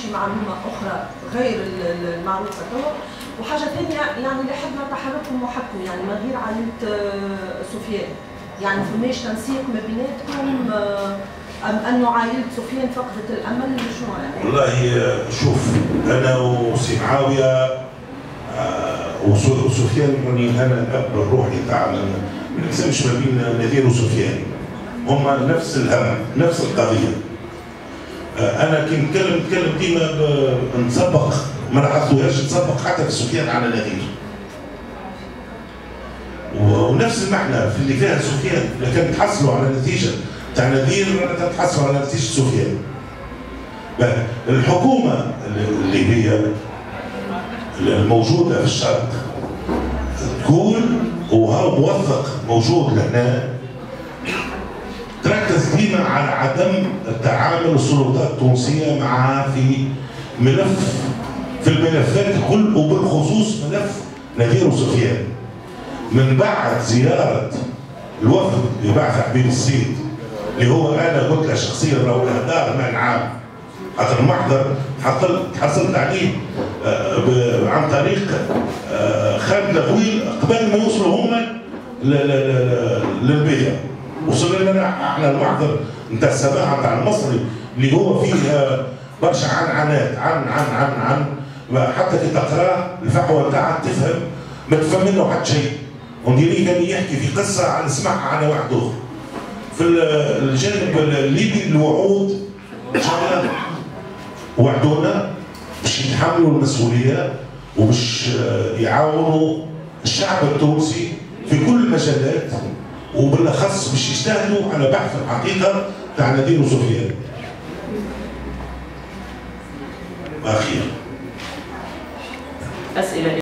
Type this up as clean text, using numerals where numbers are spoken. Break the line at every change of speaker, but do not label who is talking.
شي معلومه اخرى غير المعروفه توا. وحاجه ثانيه يعني لحد ما تحرككم وحدكم يعني من غير عائله سفيان، يعني فماش تنسيق ما بيناتكم ام انه عائله سفيان فقدت الامل؟ شنو يعني؟
والله شوف، انا وسي معاويه وسفيان يعني انا الاب الروحي تاع ما نقسمش ما بين نذير وسفيان، هما نفس الهم نفس القضيه. انا كي نتكلم ديما نسبق، ما لاحظتوهاش نسبق حتى في سفيان على نذير، ونفس المعنى في اللي فيها سفيان. اذا كان تحصلوا على نتيجه تاع نذير ولا تحصلوا على نتيجه سفيان. الحكومه اللي هي الموجوده في الشرق تقول، وهو موثق موجود لهنا، تركز ديما على عدم التعامل السلطات التونسيه معها في الملفات الكل، وبالخصوص ملف نذير وسفيان. من بعد زياره الوفد اللي بعث حبيب السيد، اللي هو انا قلت له شخصيا راهو له دار من عام، خاطر المحضر حصلت عليه عن طريق خالد الغويل قبل ما يوصلوا هما للبيئه. وصلنا لنا احنا المحضر نتاع السماحه نتاع المصري اللي هو فيه برشا عنعنات عن حتى كي تقراه الفحوى نتاعك تفهم ما تفهم منه حتى شيء. ونديري كان يحكي في قصه عن سمعها على واحد اخر. في الجانب الليبي الوعود وعدونا باش يتحملوا المسؤوليه وباش يعاونوا الشعب التونسي في كل المجالات، وبالاخص باش يجتهدوا على بحث الحقيقه تاع نذير وسفيان. اخيرا
اسئله